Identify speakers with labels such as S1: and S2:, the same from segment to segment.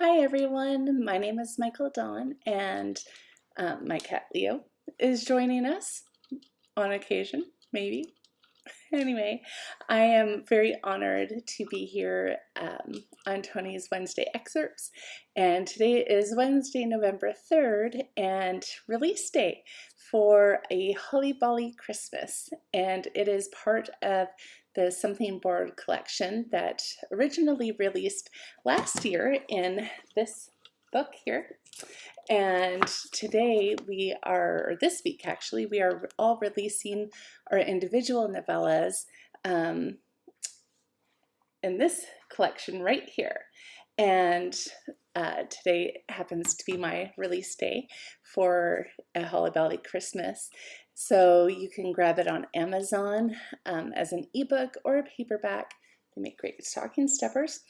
S1: Hi everyone, my name is Mikal Dawn and my cat Leo is joining us on occasion, maybe. Anyway, I am very honored to be here on Tony's Wednesday Excerpts, and today is Wednesday, November 3rd, and release day for a Bolly Christmas, and it is part of the Something Borrowed collection that originally released last year in this book here. And today or this week actually, we are all releasing our individual novellas in this collection right here. And today happens to be my release day for a Bolly Christmas. So you can grab it on Amazon as an ebook or a paperback. They make great stocking stuffers.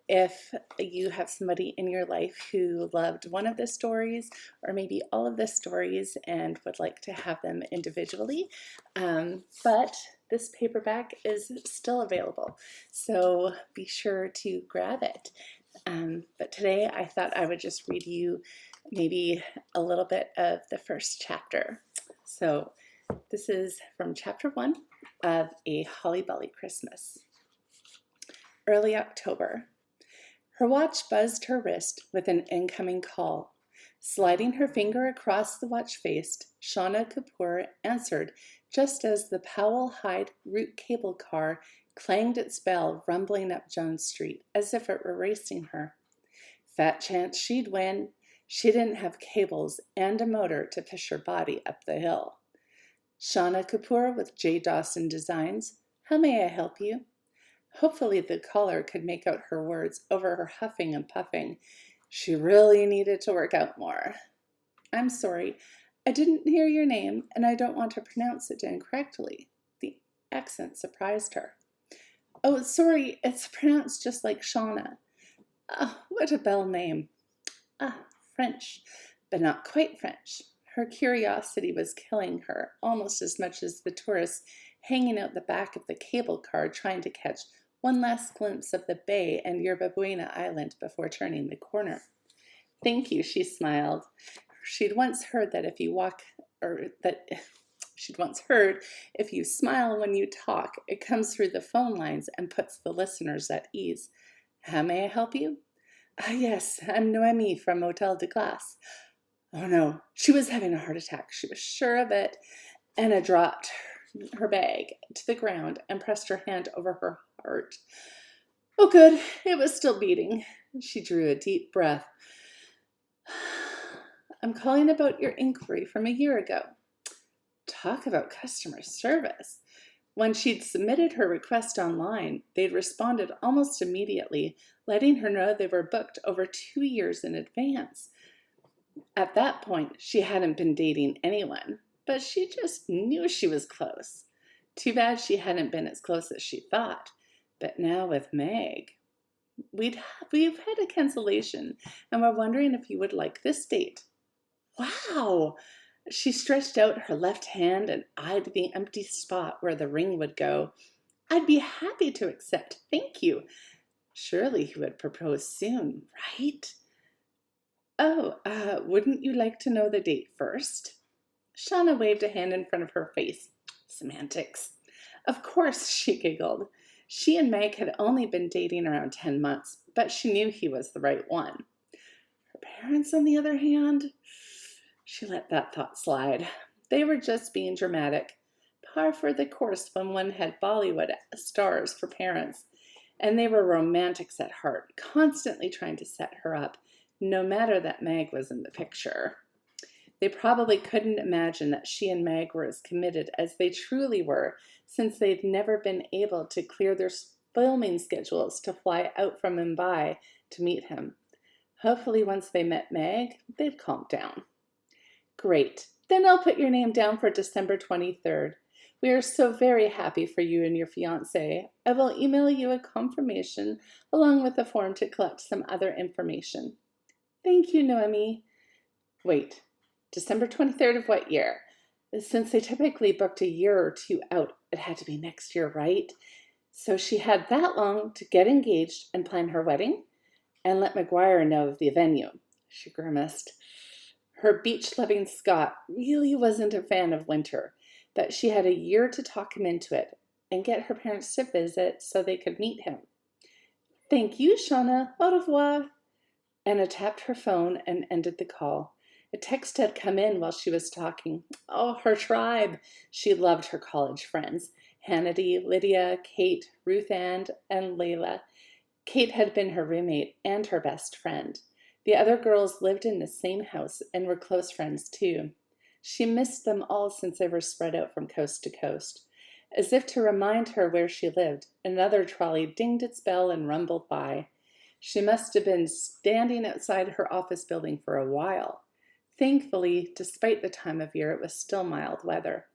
S1: If you have somebody in your life who loved one of the stories or maybe all of the stories and would like to have them individually, but this paperback is still available, so be sure to grab it. But today I thought I would just read you maybe a little bit of the first chapter. So this is from chapter 1 of A Bolly Christmas. Early October. Her watch buzzed her wrist with an incoming call. Sliding her finger across the watch face, Shauna Kapoor answered just as the Powell Hyde route cable car clanged its bell, rumbling up Jones Street as if it were racing her. Fat chance she'd win. She didn't have cables and a motor to push her body up the hill. Shauna Kapoor with J. Dawson Designs. How may I help you? Hopefully the caller could make out her words over her huffing and puffing. She really needed to work out more. I'm sorry, I didn't hear your name, and I don't want to pronounce it incorrectly. The accent surprised her. Oh, sorry, it's pronounced just like Shauna. Oh, what a belle name. Ah, French, but not quite French. Her curiosity was killing her almost as much as the tourists hanging out the back of the cable car trying to catch one last glimpse of the bay and Yerba Buena Island before turning the corner. Thank you, she smiled. She'd once heard if you smile when you talk, it comes through the phone lines and puts the listeners at ease. How may I help you? Yes, I'm Noemi from Hotel de Glace. Oh no, she was having a heart attack. She was sure of it. Anna dropped her bag to the ground and pressed her hand over her heart. Oh good, it was still beating. She drew a deep breath. I'm calling about your inquiry from a year ago. Talk about customer service. When she'd submitted her request online, they'd responded almost immediately, letting her know they were booked over 2 years in advance. At that point, she hadn't been dating anyone, but she just knew she was close. Too bad she hadn't been as close as she thought. But now with Meg, we've had a cancellation, and we're wondering if you would like this date. Wow! She stretched out her left hand and eyed the empty spot where the ring would go. I'd be happy to accept, thank you. Surely he would propose soon, right? Oh, wouldn't you like to know the date first? Shauna waved a hand in front of her face. Semantics. Of course, she giggled. She and Meg had only been dating around 10 months, but she knew he was the right one. Her parents, on the other hand, she let that thought slide. They were just being dramatic. Par for the course when one had Bollywood stars for parents. And they were romantics at heart, constantly trying to set her up, no matter that Meg was in the picture. They probably couldn't imagine that she and Meg were as committed as they truly were, since they'd never been able to clear their filming schedules to fly out from Mumbai to meet him. Hopefully once they met Meg, they'd calm down. Great. Then I'll put your name down for December 23rd. We are so very happy for you and your fiancé. I will email you a confirmation along with a form to collect some other information. Thank you, Noemi. Wait, December 23rd of what year? Since they typically booked a year or two out, it had to be next year, right? So she had that long to get engaged and plan her wedding? and let McGuire know of the venue. She grimaced. Her beach-loving Scot really wasn't a fan of winter, but she had a year to talk him into it and get her parents to visit so they could meet him. Thank you, Shauna. Au revoir. Anna tapped her phone and ended the call. A text had come in while she was talking. Oh, her tribe. She loved her college friends. Hannity, Lydia, Kate, Ruth Ann, and Layla. Kate had been her roommate and her best friend. The other girls lived in the same house and were close friends too. She missed them all since they were spread out from coast to coast. As if to remind her where she lived, another trolley dinged its bell and rumbled by. She must have been standing outside her office building for a while. Thankfully, despite the time of year, it was still mild weather.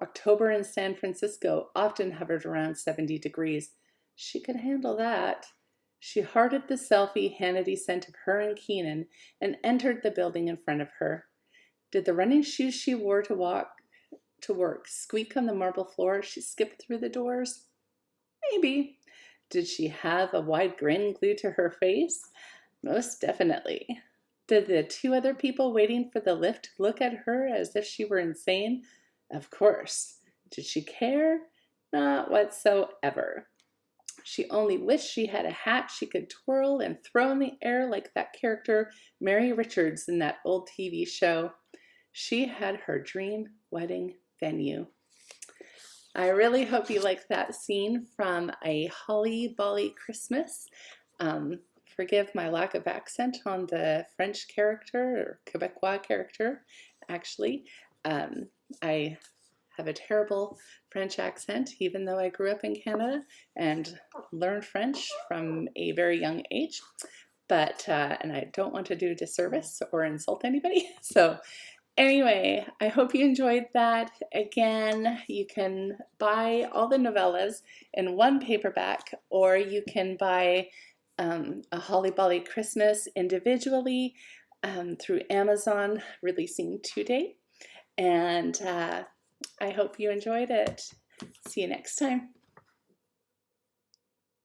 S1: October in San Francisco often hovered around 70 degrees. She could handle that. She hearted the selfie Hannity sent of her and Keenan and entered the building in front of her. Did the running shoes she wore to work squeak on the marble floor as she skipped through the doors? Maybe. Did she have a wide grin glued to her face? Most definitely. Did the two other people waiting for the lift look at her as if she were insane? Of course. Did she care? Not whatsoever. She only wished she had a hat she could twirl and throw in the air like that character Mary Richards in that old TV show. She had her dream wedding venue. I really hope you liked that scene from A Holly Bolly Christmas. Forgive my lack of accent on the French character, or Quebecois character, actually. I have a terrible French accent, even though I grew up in Canada and learned French from a very young age. But, and I don't want to do a disservice or insult anybody. So anyway, I hope you enjoyed that. Again, you can buy all the novellas in one paperback, or you can buy A Holly Bolly Christmas individually through Amazon, releasing today. And I hope you enjoyed it. See you next time.